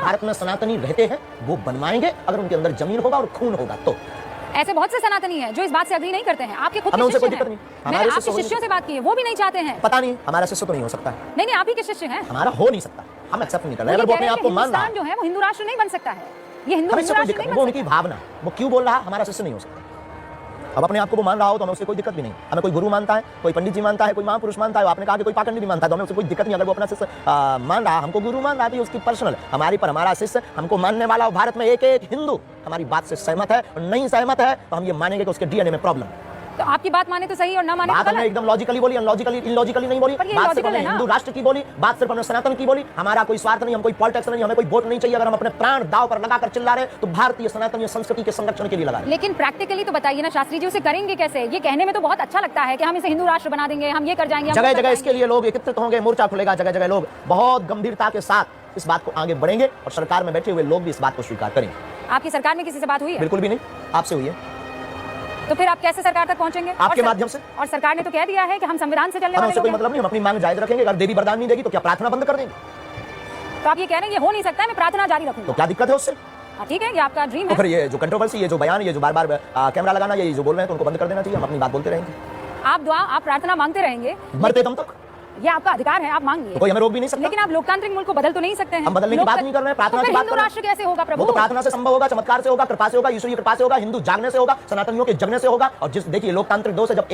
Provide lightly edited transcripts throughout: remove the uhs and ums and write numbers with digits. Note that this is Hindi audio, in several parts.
भारत में सनातनी रहते हैं वो बनवाएंगे, अगर उनके अंदर जमीन होगा और खून होगा तो। ऐसे बहुत से सनातनी हैं जो इस बात से अग्री नहीं करते हैं। आपके खुद हमें के उनसे कोई शिष्य दिक्कत हैं। नहीं। मैंने आपके शिष्यों से बात की है, वो भी नहीं चाहते हैं। पता नहीं, हमारा शिष्य तो नहीं हो सकता। नहीं, आप ही के शिष्य हैं। हमारा हो नहीं सकता, हम एक्सेप्ट नहीं कर रहे। अगर वो अपने आप को मान रहा है जो है वो हिंदू राष्ट्र नहीं बन सकता है। ये हिंदू राष्ट्र नहीं बन वो उनकी भावना, वो क्यों बोल रहा है, हमारा शिष्य नहीं हो सकता। अब अपने आप को वो मान रहा हो तो हमें उससे कोई दिक्कत भी नहीं। हमें कोई गुरु मानता है, कोई पंडित जी मानता है, कोई महापुरुष मानता है, आपने कहा कि कोई पाखंडी भी मानता है, तो हमें उससे कोई दिक्कत नहीं। अगर वो अपना शिष्य मान रहा है, हमको गुरु मान रहा है, तो उसकी पर्सनल हमारी पर हमारा शिष्य हमको मानने वाला हो। भारत में एक एक हिंदू हमारी बात से सहमत है और नहीं सहमत है तो हम ये मानेंगे कि उसके डीएनए में प्रॉब्लम है। तो आपकी बात माने तो सही और ना माने बात तो हमने एकदम लॉजिकली बोली, अनलॉजिकली इलॉजिकली नहीं बोली। बात सिर्फ हमने हिंदू राष्ट्र की बोली, बात सिर्फ हमने सनातन की बोली। हमारा कोई स्वार्थ नहीं, हम कोई पॉलिटिक्स नहीं, हमें कोई वोट नहीं चाहिए। अगर हम अपने प्राण दाव पर लगाकर चिल्ला रहे तो भारतीय सनातन संस्कृति के संरक्षण के लिए लगा रहे। लेकिन प्रैक्टिकली तो बताइए ना शास्त्री जी, उसे करेंगे कैसे? ये कहने में तो बहुत अच्छा लगता है कि हम इसे हिंदू राष्ट्र बना देंगे, हम ये कर जाएंगे। जगह जगह इसके लिए लोग एकत्रित होंगे, मोर्चा खुलेगा, जगह जगह लोग बहुत गंभीरता के साथ इस बात को आगे बढ़ेंगे और सरकार में बैठे हुए लोग भी इस बात को स्वीकार करेंगे। आपकी सरकार में किसी से बात हुई है? बिल्कुल भी नहीं, आपसे हुई है। तो फिर आप कैसे सरकार तक पहुंचेंगे? आपके माध्यम से। और सरकार ने तो कह दिया है कि हम संविधान से चलने हमें वाले उससे कोई मतलब नहीं, हम अपनी मांग जायज रखेंगे। अगर देवी वरदान नहीं देगी तो क्या प्रार्थना बंद कर देंगे? तो आप ये कह रहे हैं ये हो नहीं सकता है, मैं प्रार्थना जारी रखूंगा। तो क्या दिक्कत है उससे? ठीक है, ये आपका ड्रीम तो है। फिर ये जो कंट्रोवर्सी, ये जो बयान, ये जो बार बार कैमरा लगाना, ये जो बोल रहे हैं तो उनको बंद कर देना चाहिए। हम अपनी बात बोलते रहेंगे। आप दुआ, आप प्रार्थना मांगते रहेंगे मरते दम तक। ये आपका अधिकार है, आप मांगिए। तो कोई हमें रोक भी नहीं सकता। लेकिन आप लोकतांत्रिक मुल्क को बदल तो नहीं सकते हैं। हम बदलने की बात नहीं कर रहे हैं, प्रार्थना की बात कर रहे हैं। राष्ट्र कैसे होगा प्रभु? वो तो प्रार्थना से संभव होगा, चमत्कार से होगा, कृपा से होगा, ईश्वरीय कृपा से होगा, हिंदू जागने से होगा, सनातनियों के जगने से होगा। और जिस देखिए लोकतांत्रिक दो से जब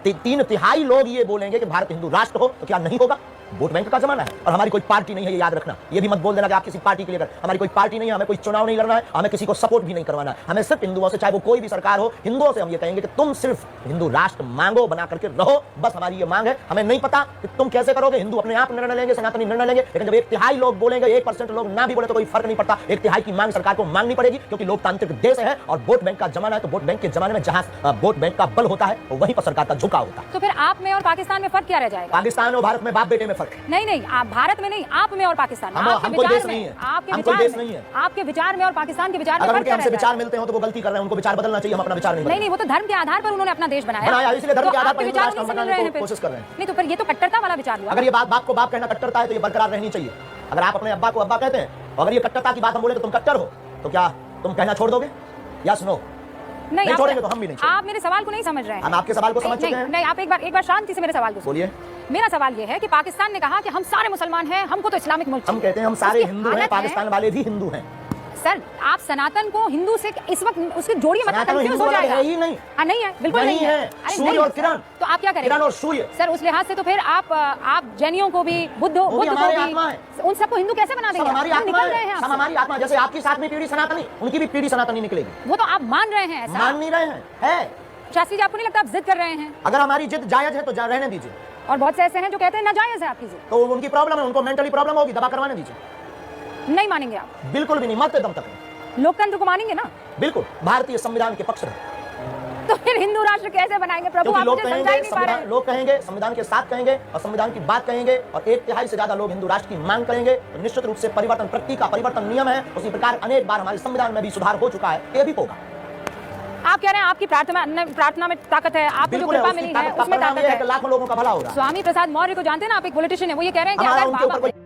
3/3 लोग ये बोलेंगे कि भारत हिंदू राष्ट्र हो तो क्या नहीं होगा? वोट बैंक का जमाना है और हमारी कोई पार्टी नहीं है, ये याद रखना। ये भी मत बोल देना कि आप किसी पार्टी के लिए कर। हमारी कोई पार्टी नहीं है, हमें कोई चुनाव नहीं लड़ना है, हमें किसी को सपोर्ट भी नहीं करवाना है। हमें सिर्फ हिंदुओं से, चाहे वो कोई भी सरकार हो, हिंदुओं से हम ये कहेंगे कि तुम सिर्फ हिंदू राष्ट्र मांगो, बना करके रहो। बस हमारी ये मांग है। हमें नहीं पता कि तुम कैसे करोगे, हिंदू अपने आप निर्णय लेंगे, सनातनी निर्णय लेंगे। लेकिन जब 1/3 लोग बोलेंगे, 1% लोग ना भी बोले तो कोई फर्क नहीं पड़ता। 1/3 की मांग सरकार को मांगनी पड़ेगी, क्योंकि लोकतांत्रिक देश है और वोट बैंक का जमाना है। तो वोट बैंक के जमाने में जहां वोट बैंक का बल होता है वहीं पर सरकार का झुकाव होता है। तो फिर आप में और पाकिस्तान में फर्क क्या रह जाएगा? पाकिस्तान और भारत में बाप बेटे में फर्क है। नहीं, आप भारत में नहीं, आप में और पाकिस्तान में। हम कोई देश नहीं है, हम कोई देश नहीं है। आपके विचार में और पाकिस्तान के विचार में अगर फर्क उनके हमसे विचार मिलते हो तो वो गलती कर रहे हैं, उनको विचार बदलना चाहिए। हम अपना विचार नहीं, वो तो धर्म के आधार पर उन्होंने अपना देश बनाया, इसलिए धर्म के आधार पर विचार नहीं समझ रहे हैं, कोशिश कर रहे हैं। नहीं तो फिर ये तो कट्टरता वाला विचार हुआ। अगर ये बात बाप को बाप कहना कट्टरता है तो ये बरकरार रहनी चाहिए। अगर आप अपने अब्बा को अब्बा कहते हैं और अगर ये कट्टरता की बात हम बोले तो तुम कट्टर हो, तो क्या तुम कहना छोड़ दोगे? Yes no? नहीं छोड़ेंगे तो हम भी नहीं छोड़ेंगे। आप मेरे सवाल को नहीं समझ रहे हैं। हम आपके सवाल को समझ चुके हैं। नहीं, आप एक बार शांति से मेरे सवाल को बोलिए। मेरा सवाल ये है कि पाकिस्तान ने कहा कि हम सारे मुसलमान हैं, हमको तो इस्लामिक मुल्क। हम कहते हैं हम सारे हिंदू हैं, पाकिस्तान वाले भी हिंदू हैं। सर, आप सनातन को हिंदू से इस वक्त उसकी जोड़िए मत कंफ्यूज हो जाएगा। है ही नहीं। नहीं है, बिल्कुल नहीं है। सूर्य और किरण। तो आप क्या करेंगे? किरण और सूर्य। सर, उस लिहाज से तो फिर आप जैनियों को भी, बुद्ध को भी, उन सबको हिंदू कैसे बना देंगे? हमारी आत्मा है, हमारी आत्मा। जैसे आपकी 7वीं पीढ़ी सनातनी, उनकी भी पीढ़ी सनातनी निकलेगी। वो तो आप मान रहे हैं, ऐसा मान नहीं रहे हैं। है शास्त्री जी, आपको नहीं लगता आप जिद कर रहे हैं? अगर हमारी जिद जायज है तो रहने दीजिए। और बहुत से ऐसे हैं जो कहते हैं नाजायज है आपकी जिद। तो उनकी प्रॉब्लम है, उनको मेंटली प्रॉब्लम होगी, दवा करवाने दीजिए। नहीं मानेंगे आप? बिल्कुल भी नहीं, मरते दम तक नहीं। लोकतंत्र को मानेंगे ना? बिल्कुल, भारतीय संविधान के पक्ष में। तो फिर हिंदू राष्ट्र कैसे बनाएंगे प्रभु? आप मुझे समझा ही नहीं पा रहे हैं। लोग कहेंगे संविधान के साथ कहेंगे और संविधान की बात कहेंगे और 1/3 से ज्यादा लोग हिंदू राष्ट्र की मांग करेंगे तो निश्चित रूप से परिवर्तन, प्रकृति का परिवर्तन नियम है। उसी प्रकार अनेक बार हमारे संविधान में भी सुधार हो चुका है, ये भी होगा। आप कह रहे हैं आपकी प्रार्थना में ताकत है, आपको जो कृपा मिली है उसमें ताकत है। लाखों लोगों का भला होगा। स्वामी प्रसाद मौर्य को जानते हैं ना आप, एक पॉलिटिशियन है, वो ये कह रहे हैं कि अगर